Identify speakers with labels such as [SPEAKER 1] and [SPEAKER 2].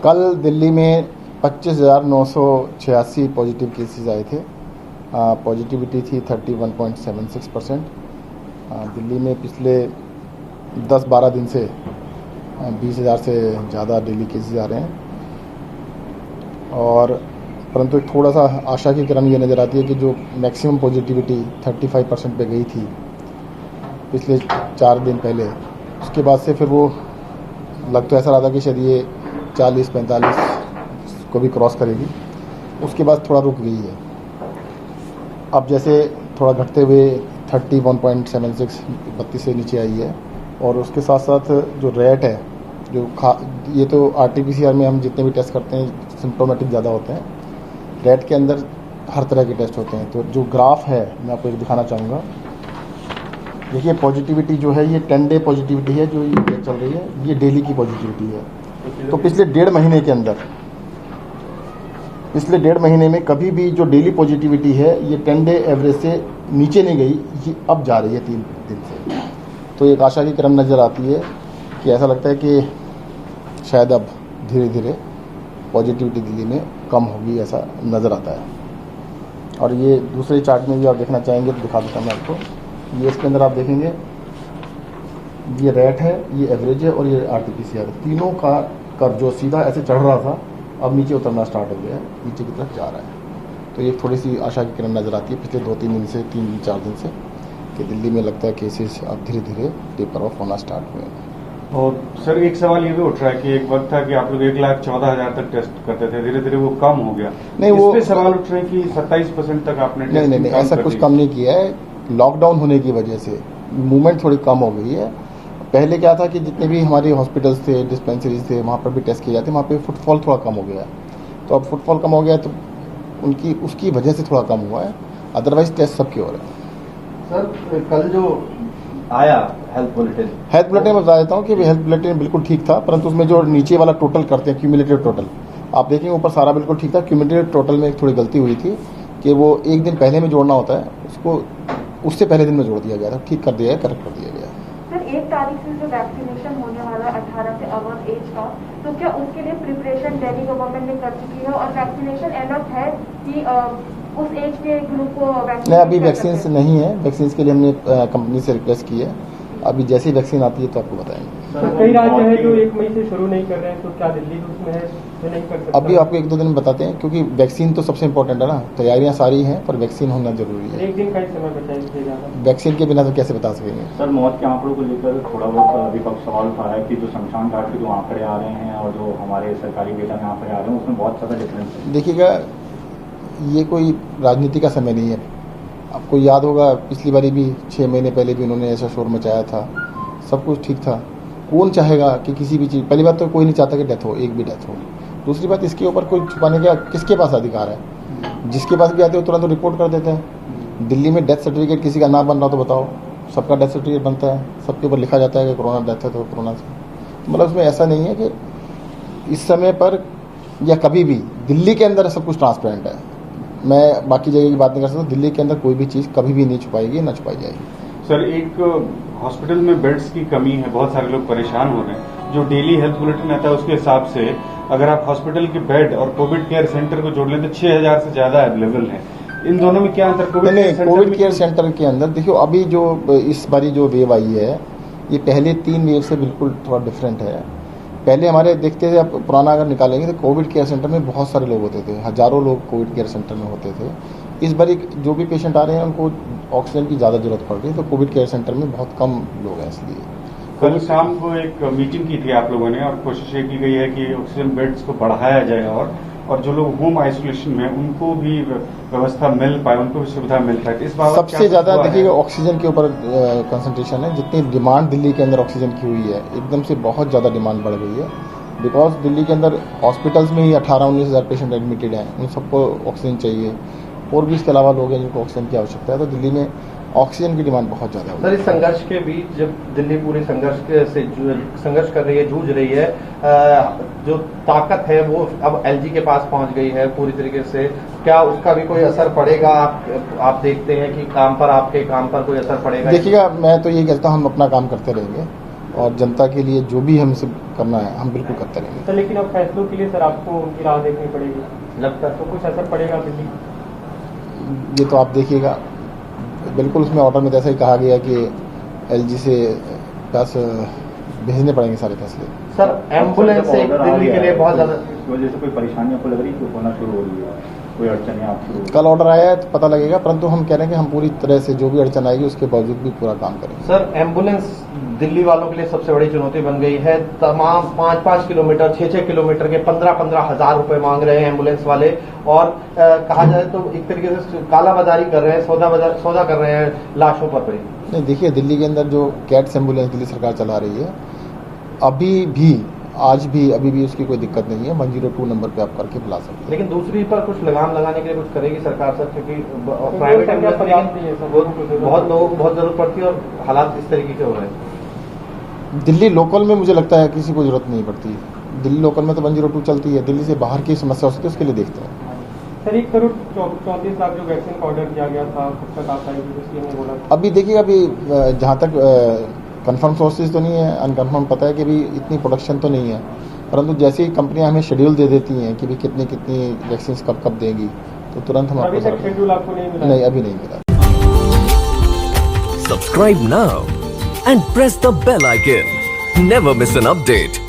[SPEAKER 1] कल दिल्ली में 25,986 positive cases आए थे। पॉजिटिविटी थी 31.76%। दिल्ली में पिछले 10-12 दिन से 20,000 से ज़्यादा डेली केसेस आ रहे हैं। और परंतु एक थोड़ा सा आशा की किरण ये नज़र आती है कि जो मैक्सिमम पॉजिटिविटी 35% पे गई थी पिछले 4 दिन पहले, उसके बाद से फिर वो लग तो ऐसा रहा था कि शायद ये 40-45 को भी क्रॉस करेगी। उसके बाद थोड़ा रुक गई है। अब जैसे थोड़ा घटते हुए 31.76 32 से नीचे आई है। और उसके साथ साथ जो रेट है, जो ये तो RT-PCR में हम जितने भी टेस्ट करते हैं सिम्प्टोमेटिक ज़्यादा होते हैं। रेट के अंदर हर तरह के टेस्ट होते हैं। तो जो ग्राफ है मैं आपको एक दिखाना चाहूँगा। देखिए पॉजिटिविटी जो है ये 10 डे पॉजिटिविटी है जो ये चल रही है, ये डेली की पॉजिटिविटी है। तो पिछले 1.5 महीने के अंदर, पिछले 1.5 महीने में कभी भी जो डेली पॉजिटिविटी है ये 10 डे एवरेज से नीचे नहीं गई, ये अब जा रही है 3 दिन से। तो एक आशा की किरण नज़र आती है कि ऐसा लगता है कि शायद अब धीरे धीरे पॉजिटिविटी दिल्ली में कम होगी, ऐसा नज़र आता है। और ये दूसरे चार्ट में भी आप देखना चाहेंगे तो दिखा देता मैं आपको। ये इसके अंदर आप देखेंगे ये रेट है, ये एवरेज है और ये RT-PCR, तीनों का कर्व जो सीधा ऐसे चढ़ रहा था अब नीचे उतरना स्टार्ट हो गया है, नीचे की तरफ जा रहा है। तो ये थोड़ी सी आशा की किरण नज़र आती है पिछले 2-3 दिन से, 3-4 दिन से, कि दिल्ली में लगता है केसेस अब धीरे धीरे टेपर ऑफ होना स्टार्ट हुए हैं।
[SPEAKER 2] और सर एक सवाल ये भी उठ रहा है कि एक वक्त था कि आप लोग 1,14,000 तक टेस्ट करते थे, धीरे धीरे वो कम हो गया।
[SPEAKER 1] नहीं, वो
[SPEAKER 2] इस पे सवाल उठ रहे हैं कि 27% तक आपने
[SPEAKER 1] नहीं ऐसा कुछ कम नहीं किया है। लॉकडाउन होने की वजह से मूवमेंट थोड़ी कम हो गई है। पहले क्या था कि जितने भी हमारे हॉस्पिटल्स थे, डिस्पेंसरीज थे, वहाँ पर भी टेस्ट किए जाते, वहाँ पे फुटफॉल थोड़ा कम हो गया है। तो अब फुटफॉल कम हो गया तो उसकी वजह से थोड़ा कम हुआ है, अदरवाइज टेस्ट सबके हो रहे हैं।
[SPEAKER 3] सर कल जो आया हेल्थ बुलेटिन
[SPEAKER 1] मैं बता देता हूँ कि हेल्थ बुलेटिन बिल्कुल ठीक था, परंतु उसमें जो नीचे वाला टोटल करते हैं क्यूमुलेटिव टोटल, आप देखेंगे ऊपर सारा बिल्कुल ठीक था। क्यूमुलेटिव टोटल में एक थोड़ी गलती हुई थी कि वो एक दिन पहले में जोड़ना होता है, उसको उससे पहले दिन में जोड़ दिया गया था, ठीक कर दिया है, करेक्ट कर दिया गया।
[SPEAKER 4] सर 1 तारीख से जो वैक्सीनेशन होने वाला है 18 से अबव एज का, तो क्या उसके लिए प्रिपरेशन दिल्ली गवर्नमेंट ने कर चुकी है और वैक्सीनेशन एनफ है कि उस एज के ग्रुप को वैक्सीन?
[SPEAKER 1] नहीं, अभी वैक्सीन नहीं है। वैक्सीन के लिए हमने कंपनी से रिक्वेस्ट की है। अभी जैसी वैक्सीन आती है तो आपको बताएंगे।
[SPEAKER 5] कई राज्य हैं जो 1 मई से शुरू नहीं कर रहे हैं, तो क्या दिल्ली भी उसमें है जो नहीं कर सकता?
[SPEAKER 1] अभी आपको 1-2 दिन बताते हैं, क्योंकि वैक्सीन तो सबसे इम्पोर्टेंट है ना। तैयारियां सारी हैं पर वैक्सीन होना जरूरी है।
[SPEAKER 5] 1 दिन का ही समय बचाइए।
[SPEAKER 1] वैक्सीन के बिना तो कैसे बता सकेंगे?
[SPEAKER 6] सर मौत के आंकड़ों को लेकर थोड़ा बहुत विपक्ष सवाल उठा रहा है कि जो शमशान घाट के जो आंकड़े आ रहे हैं और जो हमारे सरकारी डेटा में आंकड़े आ रहे हैं उसमें बहुत ज़्यादा डिफरेंस है।
[SPEAKER 1] देखिएगा, ये कोई राजनीति का समय नहीं है। आपको याद होगा पिछली बारी भी 6 महीने पहले भी उन्होंने ऐसा शोर मचाया था, सब कुछ ठीक था। कौन चाहेगा कि किसी भी चीज़, पहली बात तो कोई नहीं चाहता कि डेथ हो, एक भी डेथ हो। दूसरी बात, इसके ऊपर कोई छुपाने का किसके पास अधिकार है? जिसके पास भी आते हो तुरंत रिपोर्ट कर देते हैं। दिल्ली में डेथ सर्टिफिकेट किसी का ना बन रहा तो बताओ, सबका डेथ सर्टिफिकेट बनता है, सबके ऊपर लिखा जाता है कि कोरोना डेथ है तो कोरोना से। मतलब उसमें ऐसा नहीं है कि इस समय पर या कभी भी दिल्ली के अंदर सब कुछ ट्रांसपेरेंट है। मैं बाकी जगह की बात नहीं कर सकता, दिल्ली के अंदर कोई भी चीज़ कभी भी नहीं छुपाएगी, ना छुपाई जाएगी।
[SPEAKER 2] सर एक हॉस्पिटल में बेड्स की कमी है, बहुत सारे लोग परेशान हो रहे हैं। जो डेली हेल्थ बुलेटिन आता है उसके हिसाब से अगर आप हॉस्पिटल के बेड और कोविड केयर सेंटर को जोड़ लें तो 6,000 से ज्यादा अवेलेबल है। इन दोनों में क्या अंतर?
[SPEAKER 1] कोविड केयर सेंटर के अंदर देखियो, अभी जो इस बारी जो वेव आई है ये पहले 3 वेव से बिल्कुल थोड़ा डिफरेंट है। पहले हमारे देखते थे, अब पुराना अगर निकालेंगे तो कोविड केयर सेंटर में बहुत सारे लोग होते थे, हजारों लोग कोविड केयर सेंटर में होते थे। इस बार जो भी पेशेंट आ रहे हैं उनको ऑक्सीजन की ज़्यादा जरूरत पड़ रही है, तो कोविड केयर सेंटर में बहुत कम लोग हैं। इसलिए
[SPEAKER 2] कल शाम को एक मीटिंग की थी आप लोगों ने और कोशिश ये की गई है कि ऑक्सीजन बेड्स को बढ़ाया जाए और जो लोग होम आइसोलेशन में उनको भी व्यवस्था मिल पाए, उनको भी सुविधा मिल पाए। इस बात
[SPEAKER 1] सबसे ज़्यादा देखिएगा ऑक्सीजन के ऊपर कंसंट्रेशन है। जितनी डिमांड दिल्ली के अंदर ऑक्सीजन की हुई है, एकदम से बहुत ज़्यादा डिमांड बढ़ गई है। बिकॉज दिल्ली के अंदर हॉस्पिटल्स में ही 18-19 हज़ार पेशेंट एडमिटेड हैं, उन सबको ऑक्सीजन चाहिए। और भी इसके अलावा लोग हैं जिनको ऑक्सीजन की आवश्यकता है, तो दिल्ली में ऑक्सीजन की डिमांड बहुत ज़्यादा है।
[SPEAKER 3] सर इस संघर्ष के बीच जब दिल्ली पूरी संघर्ष कर रही है, जूझ रही है, जो ताकत है वो अब LG के पास पहुंच गई है पूरी तरीके से, क्या उसका भी कोई असर पड़ेगा? आप देखते हैं कि आपके काम पर कोई असर पड़ेगा?
[SPEAKER 1] देखिएगा, मैं तो ये कहता हूँ हम अपना काम करते रहेंगे। और जनता के लिए जो भी हमसे करना है हम बिल्कुल करते रहेंगे।
[SPEAKER 5] सर लेकिन अब फैसलों के लिए सर आपको उनकी राह देखनी पड़ेगी, लगता है तो कुछ असर पड़ेगा दिल्ली?
[SPEAKER 1] ये तो आप देखिएगा, बिल्कुल उसमें ऑर्डर में जैसा ही कहा गया कि एलजी से पास भेजने पड़ेंगे सारे फैसले।
[SPEAKER 3] सर एम्बुलेंस से दिल्ली के लिए बहुत ज्यादा
[SPEAKER 6] इस वजह से कोई परेशानी आपको लग रही है, होना शुरू हो रही है, कोई अड़चने आपको?
[SPEAKER 1] कल ऑर्डर आया है तो पता लगेगा, परंतु हम कह रहे हैं कि हम पूरी तरह से जो भी अड़चन आएगी उसके बावजूद भी पूरा काम करेंगे।
[SPEAKER 3] सर एम्बुलेंस दिल्ली वालों के लिए सबसे बड़ी चुनौती बन गई है। तमाम 5-5 किलोमीटर 6-6 किलोमीटर के 15-15 हजार रुपए मांग रहे हैं एम्बुलेंस वाले, और कहा जाए तो एक तरीके से कालाबाजारी कर रहे हैं, सौदा कर रहे हैं लाशों पर।
[SPEAKER 1] नहीं देखिए, दिल्ली के अंदर जो कैट्स एम्बुलेंस दिल्ली सरकार चला रही है अभी भी उसकी कोई दिक्कत नहीं है। 102 नंबर पे आप करके बुला सकते हैं।
[SPEAKER 3] लेकिन दूसरी पर कुछ लगाम लगाने के लिए कुछ करेगी सरकार सर, क्योंकि प्राइवेट एम्बुलेंस बहुत लोगों को बहुत जरूरत पड़ती है और हालात इस तरीके के हो रहे हैं।
[SPEAKER 1] दिल्ली लोकल में मुझे लगता है किसी को जरूरत नहीं पड़ती। दिल्ली लोकल में तो 102 चलती है। दिल्ली से बाहर की समस्या हो सकती है, उसके लिए देखते हैं।
[SPEAKER 5] सर 1 करोड़ 34 लाख जो वैक्सीन का ऑर्डर किया गया था, कब तक आता है सीएम ने बोला?
[SPEAKER 1] अभी देखिए, अभी जहाँ तक कंफर्म सोर्सेज तो नहीं है, अनकन्फर्म पता है कि भी इतनी प्रोडक्शन तो नहीं है, परंतु जैसे ही कंपनियां हमें शेड्यूल दे देती हैं कि भी कितनी वैक्सीन कब देंगी, तो तुरंत हम
[SPEAKER 5] अभी
[SPEAKER 1] आपको
[SPEAKER 5] तक शेड्यूल आपको नहीं मिला?
[SPEAKER 1] नहीं, अभी नहीं मिला।
[SPEAKER 7] Subscribe now and press the bell icon. Never miss an update.